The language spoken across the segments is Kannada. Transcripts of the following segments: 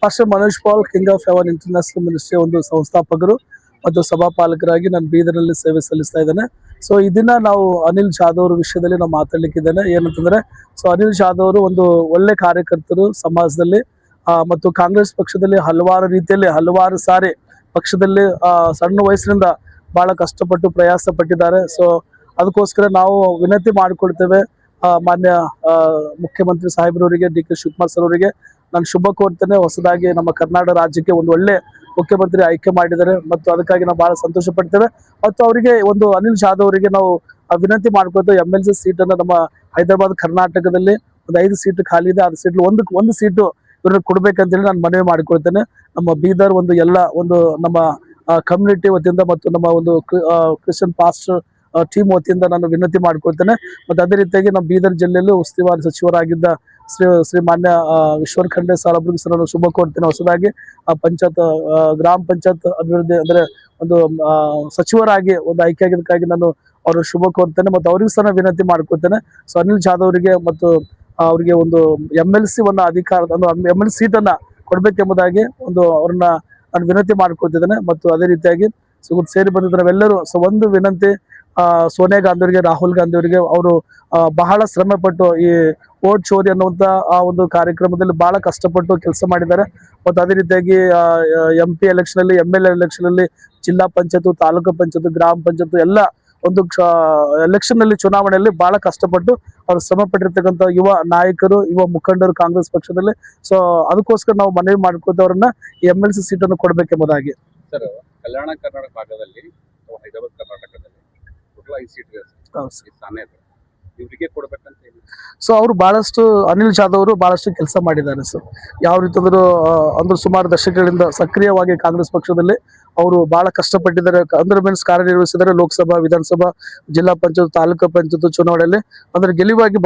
Master Manoj Paul king of heaven international ministry ಒಂದು ಸಂಸ್ಥಾಪಕರು ಮತ್ತು ಸಭಾಪಾಲಕರಾಗಿ ನಾನು ಬೀದರ್ನಲ್ಲಿ ಸೇವೆ ಸಲ್ಲಿಸ್ತಾ ಇದ್ದೇನೆ. ಸೊ ಈ ದಿನ ನಾವು ಅನಿಲ್ ಜಾಧವ್ ಅವರ ವಿಷಯದಲ್ಲಿ ನಾವು ಮಾತಾಡ್ಲಿಕ್ಕಿದ್ದೇನೆ. ಏನಂತಂದ್ರೆ, ಸೊ ಅನಿಲ್ ಜಾಧವ್ ಅವರು ಒಂದು ಒಳ್ಳೆ ಕಾರ್ಯಕರ್ತರು ಸಮಾಜದಲ್ಲಿ, ಮತ್ತು ಕಾಂಗ್ರೆಸ್ ಪಕ್ಷದಲ್ಲಿ ಹಲವಾರು ರೀತಿಯಲ್ಲಿ ಹಲವಾರು ಸಾರಿ ಪಕ್ಷದಲ್ಲಿ ಸಣ್ಣ ವಯಸ್ಸಿನಿಂದ ಬಹಳ ಕಷ್ಟಪಟ್ಟು ಪ್ರಯಾಸ ಪಟ್ಟಿದ್ದಾರೆ. ಸೊ ಅದಕ್ಕೋಸ್ಕರ ನಾವು ವಿನಂತಿ ಮಾಡಿಕೊಡ್ತೇವೆ ಮಾನ್ಯ ಮುಖ್ಯಮಂತ್ರಿ ಸಾಹೇಬ್ರವರಿಗೆ, ಡಿ ಕೆ ಶಿವಕುಮಾರ್ ಸರ್ ಅವರಿಗೆ ನಾನು ಶುಭ ಕೋರ್ತೇನೆ. ಹೊಸದಾಗಿ ನಮ್ಮ ಕರ್ನಾಟಕ ರಾಜ್ಯಕ್ಕೆ ಒಂದು ಒಳ್ಳೆ ಮುಖ್ಯಮಂತ್ರಿ ಆಯ್ಕೆ ಮಾಡಿದ್ದಾರೆ ಮತ್ತು ಅದಕ್ಕಾಗಿ ನಾವು ಬಹಳ ಸಂತೋಷ ಪಡ್ತೇವೆ. ಮತ್ತು ಅವರಿಗೆ ಒಂದು ಅನಿಲ್ ಜಾಧವ್ ಅವರಿಗೆ ನಾವು ವಿನಂತಿ ಮಾಡ್ಕೊಳ್ತೇವೆ, MLC ಸೀಟನ್ನು ನಮ್ಮ ಹೈದರಾಬಾದ್ ಕರ್ನಾಟಕದಲ್ಲಿ ಒಂದು 5 ಸೀಟ್ ಖಾಲಿ ಇದೆ, 6 ಸೀಟ್ ಒಂದು ಸೀಟು ಇವ್ರಿಗೆ ಕೊಡ್ಬೇಕಂತೇಳಿ ನಾನು ಮನವಿ ಮಾಡಿಕೊಳ್ತೇನೆ. ನಮ್ಮ ಬೀದರ್ ಒಂದು ಎಲ್ಲ ಒಂದು ನಮ್ಮ ಕಮ್ಯುನಿಟಿ ವತಿಯಿಂದ ಮತ್ತು ನಮ್ಮ ಒಂದು ಕ್ರಿಶ್ಚಿಯನ್ ಪಾಸ್ಟರ್ ಟೀಮ್ ವತಿಯಿಂದ ನಾನು ವಿನಂತಿ ಮಾಡ್ಕೊಳ್ತೇನೆ. ಮತ್ತು ಅದೇ ರೀತಿಯಾಗಿ ನಮ್ಮ ಬೀದರ್ ಜಿಲ್ಲೆಯಲ್ಲೂ ಉಸ್ತುವಾರಿ ಸಚಿವರಾಗಿದ್ದ ಶ್ರೀ ಮಾನ್ಯ ಈಶ್ವರ್ ಖಂಡ್ರೆ ಸಾಹೇಬ್ರಿಗೆ ಸಹ ನಾನು ಶುಭ ಕೋರ್ತೇನೆ. ಹೊಸದಾಗಿ ಗ್ರಾಮ ಪಂಚಾಯತ್ ಅಭಿವೃದ್ಧಿ ಅಂದರೆ ಒಂದು ಸಚಿವರಾಗಿ ಒಂದು ಆಯ್ಕೆ ಆಗಿದ್ದಕ್ಕಾಗಿ ನಾನು ಅವರು ಶುಭ ಕೋರ್ತೇನೆ ಮತ್ತು ಅವ್ರಿಗೂ ಸಹ ವಿನಂತಿ ಮಾಡ್ಕೊಳ್ತೇನೆ. ಸೊ ಅನಿಲ್ ಜಾಧವ್ ಅವರಿಗೆ ಮತ್ತು ಅವರಿಗೆ ಒಂದು MLC MLC ಸೀಟನ್ನು ಕೊಡಬೇಕೆಂಬುದಾಗಿ ಅವ್ರನ್ನ ನಾನು ವಿನಂತಿ ಮಾಡ್ಕೊಳ್ತಿದ್ದೇನೆ. ಮತ್ತು ಅದೇ ರೀತಿಯಾಗಿ ಸೇರಿ ಬಂದಿದ್ದ ನಾವೆಲ್ಲರೂ ಒಂದು ವಿನಂತಿ, ಸೋನಿಯಾ ಗಾಂಧಿ ಅವರಿಗೆ, ರಾಹುಲ್ ಗಾಂಧಿ ಅವರಿಗೆ, ಅವರು ಬಹಳ ಶ್ರಮ ಪಟ್ಟು ಈ ವೋಟ್ ಚೋರಿ ಅನ್ನುವಂಥ ಆ ಒಂದು ಕಾರ್ಯಕ್ರಮದಲ್ಲಿ ಬಹಳ ಕಷ್ಟಪಟ್ಟು ಕೆಲಸ ಮಾಡಿದ್ದಾರೆ. ಮತ್ತು ಅದೇ ರೀತಿಯಾಗಿ MP ಎಲೆಕ್ಷನ್ ಅಲ್ಲಿ, MLA ಎಲೆಕ್ಷನ್ ಅಲ್ಲಿ, ಜಿಲ್ಲಾ ಪಂಚಾಯತ್, ತಾಲೂಕು ಪಂಚಾಯತ್, ಗ್ರಾಮ ಪಂಚಾಯತ್ ಎಲ್ಲ ಒಂದು ಎಲೆಕ್ಷನ್ ನಲ್ಲಿ, ಚುನಾವಣೆಯಲ್ಲಿ ಬಹಳ ಕಷ್ಟಪಟ್ಟು ಅವರು ಶ್ರಮ ಪಟ್ಟಿರ್ತಕ್ಕಂಥ ಯುವ ನಾಯಕರು, ಯುವ ಮುಖಂಡರು ಕಾಂಗ್ರೆಸ್ ಪಕ್ಷದಲ್ಲಿ. ಸೊ ಅದಕ್ಕೋಸ್ಕರ ನಾವು ಮನವಿ ಮಾಡ್ಕೊಳ್ತವ್ರನ್ನ MLC ಸೀಟನ್ನು ಕೊಡಬೇಕೆಂಬುದಾಗಿ. ಸರ್, ಕಲ್ಯಾಣ ಕರ್ನಾಟಕ ಭಾಗದಲ್ಲಿ ಹೈದರಾಬಾದ್ ಕರ್ನಾಟಕದಲ್ಲಿ ಇವರಿಗೆ ಕೊಡ್ಬೇಕಂತ ಹೇಳಿ. ಸೊ ಅವರು ಬಹಳಷ್ಟು ಅನಿಲ್ ಜಾಧವ್ ಅವರು ಬಹಳಷ್ಟು ಕೆಲಸ ಮಾಡಿದ್ದಾರೆ ಸರ್. ಯಾವ ರೀತಿ ಅಂದ್ರೆ ಸುಮಾರು ದಶಕಗಳಿಂದ ಸಕ್ರಿಯವಾಗಿ ಕಾಂಗ್ರೆಸ್ ಪಕ್ಷದಲ್ಲಿ ಅವರು ಬಹಳ ಕಷ್ಟಪಟ್ಟಿದ್ದಾರೆ. ಮೀನ್ಸ್ ಕಾರ್ಯನಿರ್ವಹಿಸಿದ್ದಾರೆ. ಲೋಕಸಭಾ, ವಿಧಾನಸಭಾ, ಜಿಲ್ಲಾ ಪಂಚಾಯತ್, ತಾಲೂಕು ಪಂಚಾಯತ್ ಚುನಾವಣೆಯಲ್ಲಿ ಅಂದ್ರೆ ಗೆಲುವಾಗಿ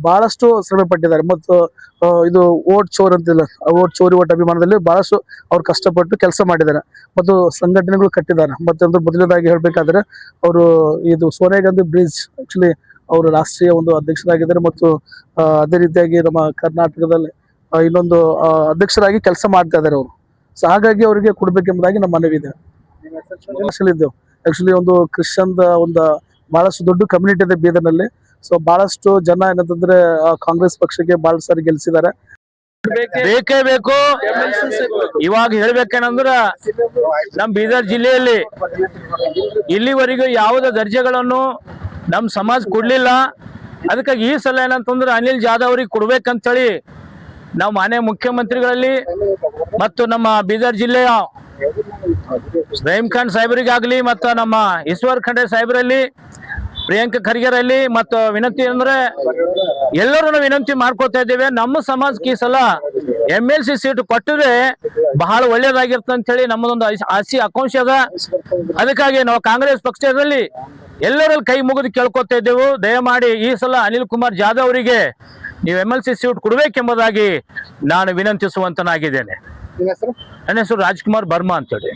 ಬಹಳಷ್ಟು ಶ್ರಮ ಪಟ್ಟಿದ್ದಾರೆ. ಮತ್ತು ಇದು ವೋಟ್ ಚೋರ್ ಅಂತಿಲ್ಲ, ವೋಟ್ ಅಭಿಮಾನದಲ್ಲಿ ಬಹಳಷ್ಟು ಅವ್ರು ಕಷ್ಟಪಟ್ಟು ಕೆಲಸ ಮಾಡಿದ್ದಾರೆ ಮತ್ತು ಸಂಘಟನೆಗಳು ಕಟ್ಟಿದ್ದಾರೆ. ಮತ್ತು ಮೊದಲನೇದಾಗಿ ಹೇಳ್ಬೇಕಾದ್ರೆ ಅವರು ಇದು ಸೋನಿಯಾ ಗಾಂಧಿ ಬ್ರಿಡ್ಜ್ ಆಕ್ಚುಲಿ ಅವರು ರಾಷ್ಟ್ರೀಯ ಒಂದು ಅಧ್ಯಕ್ಷರಾಗಿದ್ದಾರೆ. ಮತ್ತು ಅದೇ ರೀತಿಯಾಗಿ ನಮ್ಮ ಕರ್ನಾಟಕದಲ್ಲಿ ಇನ್ನೊಂದು ಅಧ್ಯಕ್ಷರಾಗಿ ಕೆಲಸ ಮಾಡ್ತಾ ಇದ್ದಾರೆ ಅವರು. ಸೊ ಹಾಗಾಗಿ ಅವರಿಗೆ ಕೊಡ್ಬೇಕೆಂಬುದಾಗಿ ನಮ್ಮ ಮನವಿ ಇದೆ. ಇದ್ದೇವೆ ಆಕ್ಚುಲಿ ಒಂದು ಕ್ರಿಶ್ಚಿಯನ್ ಒಂದು ಬಹಳಷ್ಟು ದೊಡ್ಡ ಕಮ್ಯುನಿಟಿ ಇದೆ ಬೀದರ್ನಲ್ಲಿ. ಸೊ ಬಹಳಷ್ಟು ಜನ ಏನಂತಂದ್ರೆ ಕಾಂಗ್ರೆಸ್ ಪಕ್ಷಕ್ಕೆ ಬಹಳ ಸಾರಿ ಗೆಲ್ಸಿದ್ದಾರೆ. ಬೇಕೇ ಬೇಕು. ಇವಾಗ ಹೇಳ್ಬೇಕೇನಂದ್ರ ನಮ್ ಬೀದರ್ ಜಿಲ್ಲೆಯಲ್ಲಿ ಇಲ್ಲಿವರೆಗೂ ಯಾವುದೇ ದರ್ಜೆಗಳನ್ನು ನಮ್ ಸಮಾಜ ಕೊಡ್ಲಿಲ್ಲ. ಅದಕ್ಕಾಗಿ ಈ ಸಲ ಏನಂತಂದ್ರೆ ಅನಿಲ್ ಜಾಧವ್ ಅವ್ರಿಗೆ ಕೊಡ್ಬೇಕಂತೇಳಿ ನಾವು ಮಾನ್ಯ ಮುಖ್ಯಮಂತ್ರಿಗಳಲ್ಲಿ ಮತ್ತು ನಮ್ಮ ಬೀದರ್ ಜಿಲ್ಲೆಯ ರಹೀಂ ಖಾನ್ ಸಾಹೇಬರಿಗಾಗ್ಲಿ ಮತ್ತು ನಮ್ಮ ಈಶ್ವರ್ ಖಂಡ್ರೆ ಸಾಹೇಬರಲ್ಲಿ, ಪ್ರಿಯಾಂಕ ಖರ್ಗೆರಲ್ಲಿ ಮತ್ತು ವಿನಂತಿ ಅಂದ್ರೆ ಎಲ್ಲರೂ ವಿನಂತಿ ಮಾಡ್ಕೊತಾ ಇದ್ದೇವೆ. ನಮ್ಮ ಸಮಾಜಕ್ಕೆ ಈ ಸಲ MLC ಸೀಟ್ ಕೊಟ್ಟಿದ್ರೆ ಬಹಳ ಒಳ್ಳೇದಾಗಿರ್ತದೆ ಅಂತ ಹೇಳಿ ನಮ್ಮದೊಂದು ಆಸೆ ಆಕಾಂಕ್ಷೆ ಅದ. ಅದಕ್ಕಾಗಿ ನಾವು ಕಾಂಗ್ರೆಸ್ ಪಕ್ಷದಲ್ಲಿ ಎಲ್ಲರಲ್ಲಿ ಕೈ ಮುಗಿದು ಕೇಳ್ಕೊತಾ ಇದ್ದೆವು, ದಯಮಾಡಿ ಈ ಸಲ ಅನಿಲ್ ಕುಮಾರ್ ಜಾಧವ್ ಅವರಿಗೆ ನೀವು MLC ಸೀಟ್ ಕೊಡಬೇಕೆಂಬುದಾಗಿ ನಾನು ವಿನಂತಿಸುವಂತನಾಗಿದ್ದೇನೆ. ನನ್ನ ಹೆಸರು ರಾಜ್ಕುಮಾರ್ ಬರ್ಮಾ ಅಂತೇಳಿ.